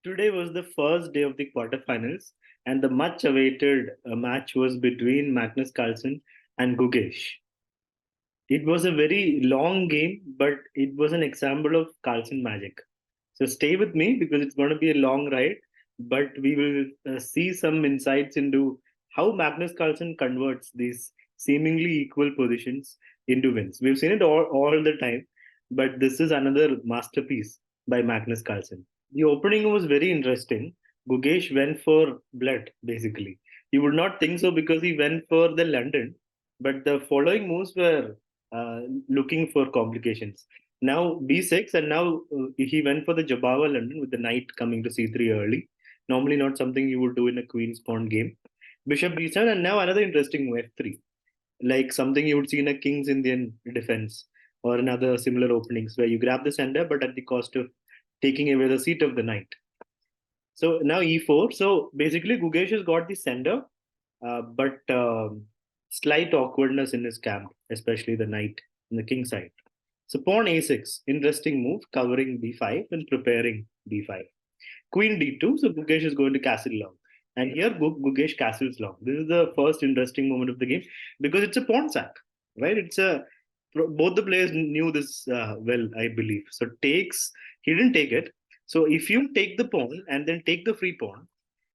Today was the first day of the quarterfinals, and the much awaited match was between Magnus Carlsen and Gukesh. It was a very long game, but it was an example of Carlsen magic. So stay with me because it's going to be a long ride, but we will see some insights into how Magnus Carlsen converts these seemingly equal positions into wins. We've seen it all the time, but this is another masterpiece by Magnus Carlsen. The opening was very interesting. Gugesh went for blood, basically. You would not think so because he went for the London, but the following moves were looking for complications. Now b6, and now he went for the Jabava London with the knight coming to c3 early. Normally, not something you would do in a queen's pawn game. Bishop b7, and now another interesting move f3, like something you would see in a king's Indian defense or in other similar openings where you grab the center but at the cost of taking away the seat of the knight. So now e4. So basically, Gugesh has got the center, but slight awkwardness in his camp, especially the knight in the king side. So pawn a6, interesting move, covering b5 and preparing b5. Queen d2, so Gugesh is going to castle long. And here Gugesh castles long. This is the first interesting moment of the game because it's a pawn sack, right? Both the players knew this well, I believe. So takes, he didn't take it. So if you take the pawn and then take the free pawn,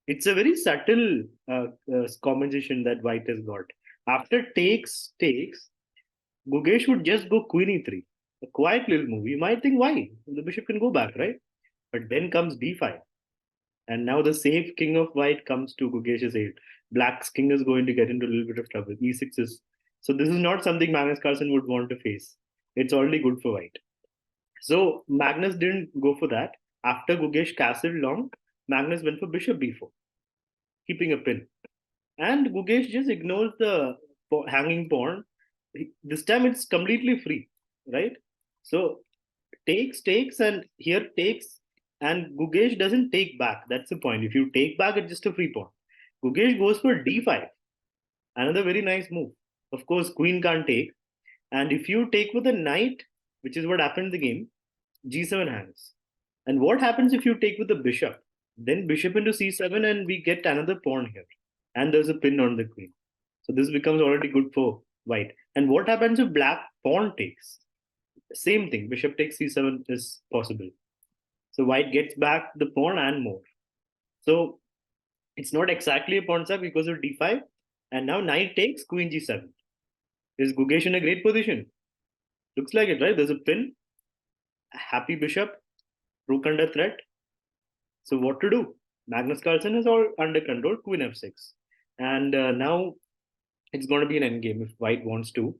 it's a very subtle combination that white has got. After takes, Gugesh would just go queen e3. A quiet little move. You might think, why? The bishop can go back, right? But then comes d5. And now the safe king of white comes to Gugesh's aid. Black's king is going to get into a little bit of trouble. E6 is. So this is not something Magnus Carlsen would want to face. It's already good for white. So Magnus didn't go for that. After Gugesh castled long, Magnus went for bishop b4, keeping a pin. And Gugesh just ignores the hanging pawn. This time it's completely free, right? So takes, and here takes, and Gugesh doesn't take back. That's the point. If you take back, it's just a free pawn. Gugesh goes for d5, another very nice move. Of course, queen can't take, and if you take with a knight, which is what happened in the game, g7 hangs. And what happens if you take with the bishop? Then bishop into c7, and we get another pawn here, and there's a pin on the queen. So this becomes already good for white. And what happens if black pawn takes? Same thing. Bishop takes c7 is possible. So white gets back the pawn and more. So it's not exactly a pawn sack because of d5. And now knight takes queen g7. Is Gugesh in a great position? Looks like it, right? There's a pin. Happy bishop. Rook under threat. So what to do? Magnus Carlsen is all under control. Queen f6. And now it's going to be an endgame if white wants to.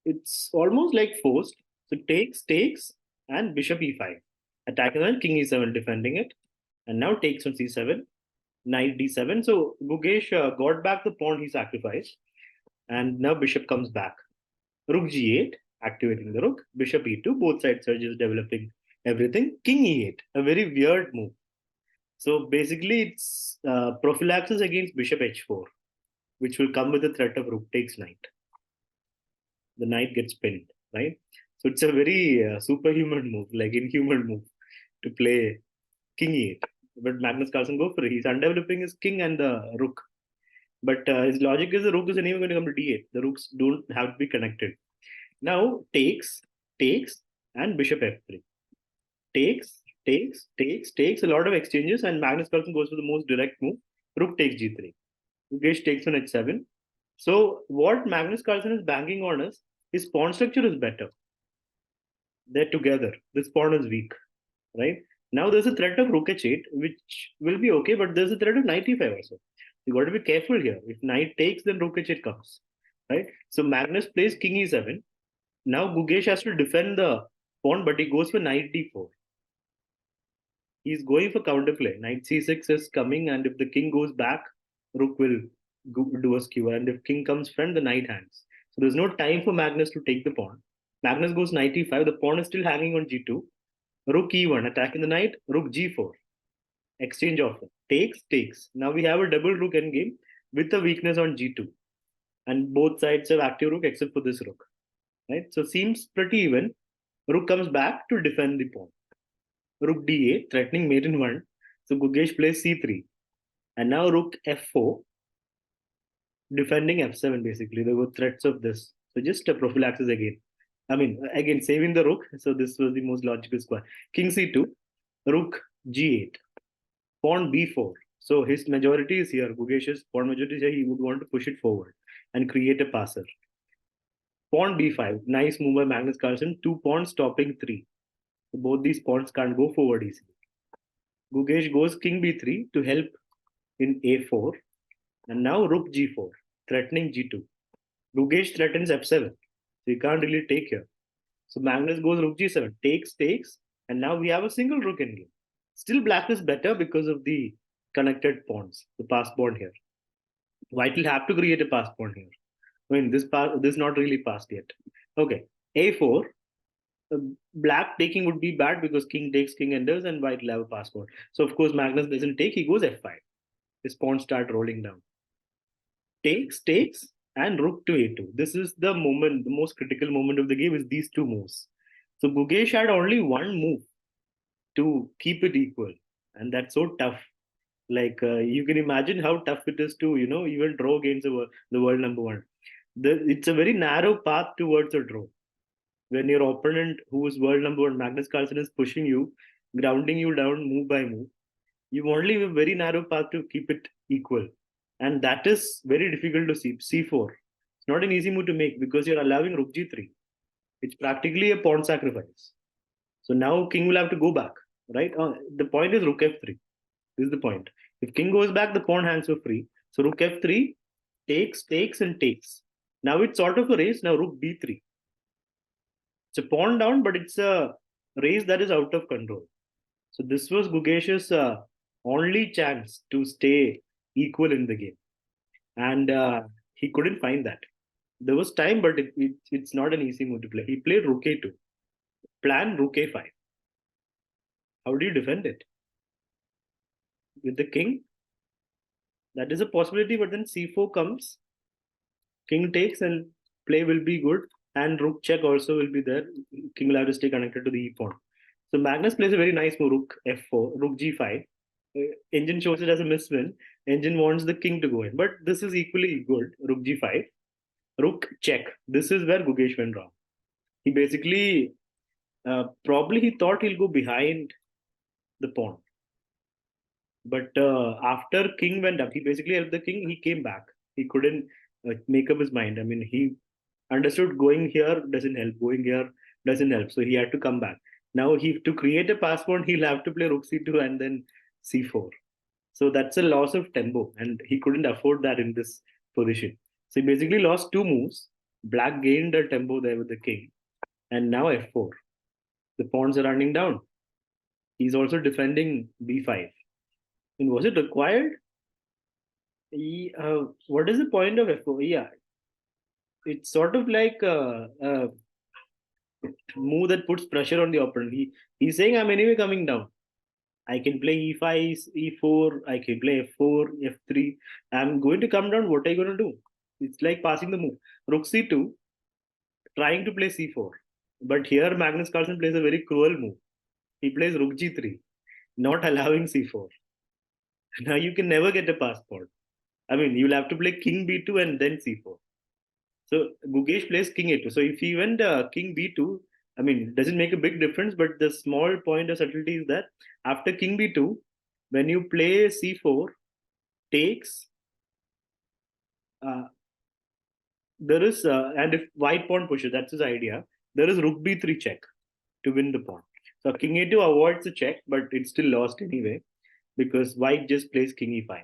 It's almost like forced. So takes, and bishop e5. Attacking on king e7, defending it. And now takes on c7, knight d7. So Gugesh got back the pawn he sacrificed. And now bishop comes back. Rook g8, activating the rook. Bishop e2, both sides are just developing everything. King e8, a very weird move. So basically, it's prophylaxis against bishop h4, which will come with the threat of rook takes knight. The knight gets pinned, right? So it's a very superhuman move, like inhuman move to play king e8. But Magnus Carlsen go for it. He's undeveloping his king and the rook. But his logic is the rook is anyway going to come to d8. The rooks don't have to be connected. Now takes, and bishop f3. Takes. A lot of exchanges, and Magnus Carlsen goes for the most direct move. Rook takes g3. Gugesh takes on h7. So what Magnus Carlsen is banking on is his pawn structure is better. They're together. This pawn is weak, right? Now there's a threat of rook h8, which will be okay, but there's a threat of knight e5 also. You got to be careful here. If knight takes, then rook h8 comes, right? So Magnus plays king e7. Now Gugesh has to defend the pawn, but he goes for knight d4. He's going for counterplay. Knight c6 is coming, and if the king goes back, rook will do a skewer. And if king comes front, the knight hangs. So there's no time for Magnus to take the pawn. Magnus goes knight e5. The pawn is still hanging on g2. Rook e1, attacking the knight. Rook g4. Exchange offer. Takes. Now we have a double rook endgame with a weakness on g2. And both sides have active rook except for this rook. Right? So seems pretty even. Rook comes back to defend the pawn. Rook d8, threatening mate in 1. So Gukesh plays c3. And now rook f4, defending f7 basically. There were threats of this. So just a prophylaxis again. I mean, again, saving the rook. So this was the most logical square. King c2, rook g8, pawn b4. So his majority is here. Gukesh's pawn majority is here. He would want to push it forward and create a passer. Pawn b5. Nice move by Magnus Carlsen. Two pawns stopping three. So both these pawns can't go forward easily. Gukesh goes king b3 to help in a4. And now rook g4, threatening g2. Gukesh threatens f7. So you can't really take here. So Magnus goes rook g7, takes, and now we have a single rook in game. Still black is better because of the connected pawns, the pass pawn here. White will have to create a pass pawn here. I mean, this not really passed yet. Okay, a4. Black taking would be bad because king takes, king enters, and white will have a pass pawn. So of course Magnus doesn't take. He goes f5. His pawns start rolling down. Takes, and rook to a2. This is the moment, the most critical moment of the game is these two moves. So Gukesh had only one move to keep it equal, and that's so tough. Like you can imagine how tough it is to even draw against the world number one. It's a very narrow path towards a draw when your opponent, who is world number one, Magnus Carlsen, is pushing you, grounding you down move by move. You only have a very narrow path to keep it equal, and that is very difficult to see. c4. It's not an easy move to make because you're allowing rook g3. It's practically a pawn sacrifice. So now king will have to go back, right? The point is rook f3. This is the point. If king goes back, the pawn hands are free. So rook f3, takes, and takes. Now it's sort of a race. Now rook b3. It's a pawn down, but it's a race that is out of control. So this was Gukesh's only chance to stay equal in the game, and he couldn't find that. There was time, but it's not an easy move to play. He played rook a2, plan rook a5. How do you defend it with the king? That is a possibility, but then c4 comes, king takes, and play will be good, and rook check also will be there. King will have to stay connected to the e pawn. So Magnus plays a very nice move, rook f4, rook g5. Engine shows it as a miswin. Engine wants the king to go in, but this is equally good. Rook g5, rook check. This is where Gukesh went wrong. He basically probably he thought he'll go behind the pawn, but after king went up, he basically helped the king. He came back. He couldn't make up his mind. I mean, he understood going here doesn't help, going here doesn't help. So he had to come back. Now to create a pass pawn, he'll have to play rook c2 and then c4. So that's a loss of tempo, and he couldn't afford that in this position. So he basically lost two moves. Black gained a tempo there with the king, and now f4. The pawns are running down. He's also defending b5. And was it required? What is the point of f4? Yeah, it's sort of like a move that puts pressure on the opponent. He's saying, I'm anyway coming down. I can play e5, e4, I can play f4, f3. I'm going to come down. What are you going to do? It's like passing the move. Rook c2, trying to play c4. But here Magnus Carlsen plays a very cruel move. He plays rook g3, not allowing c4. Now you can never get a passport. I mean, you'll have to play king b2 and then c4. So Gukesh plays king a2. So if he went king b2, I mean, it doesn't make a big difference, but the small point of subtlety is that after king b2, when you play c4, takes, there is, and if white pawn pushes, that's his idea, there is rook b3 check to win the pawn. So king a2 avoids the check, but it's still lost anyway because white just plays king e5.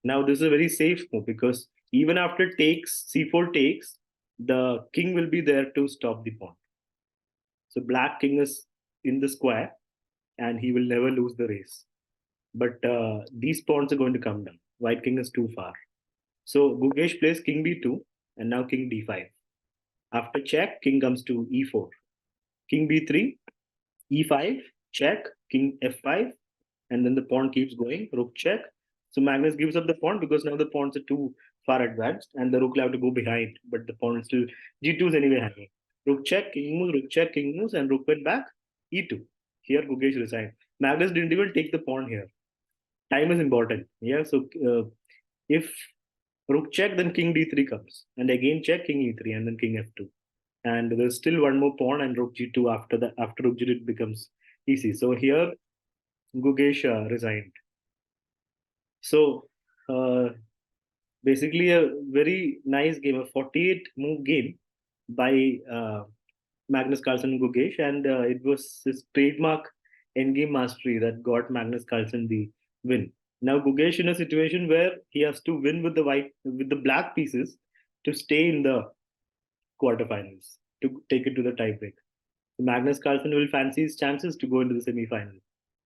Now this is a very safe move because even after takes, c4 takes, the king will be there to stop the pawn. So black king is in the square and he will never lose the race. But these pawns are going to come down. White king is too far. So Gukesh plays king b2 and now king d5. After check, king comes to e4. King b3, e5, check, king f5, and then the pawn keeps going, rook check. So Magnus gives up the pawn because now the pawns are too far advanced and the rook will have to go behind, but the pawn is still g2 is anyway hanging. Rook check, king moves, rook check, king moves, and rook went back, e2. Here Gukesh resigned. Magnus didn't even take the pawn here. time is important. Yeah, so if rook check, then king d3 comes, and again check, king e3, and then king f2. And there's still one more pawn and rook g2 after that. After rook g2, it becomes easy. So here Gukesh resigned. So basically, a very nice game, a 48 move game by Magnus Carlsen and Gukesh, and it was his trademark endgame mastery that got Magnus Carlsen the win. Now Gukesh in a situation where he has to win with the black pieces to stay in the quarterfinals to take it to the tiebreak. So Magnus Carlsen will fancy his chances to go into the semi-final.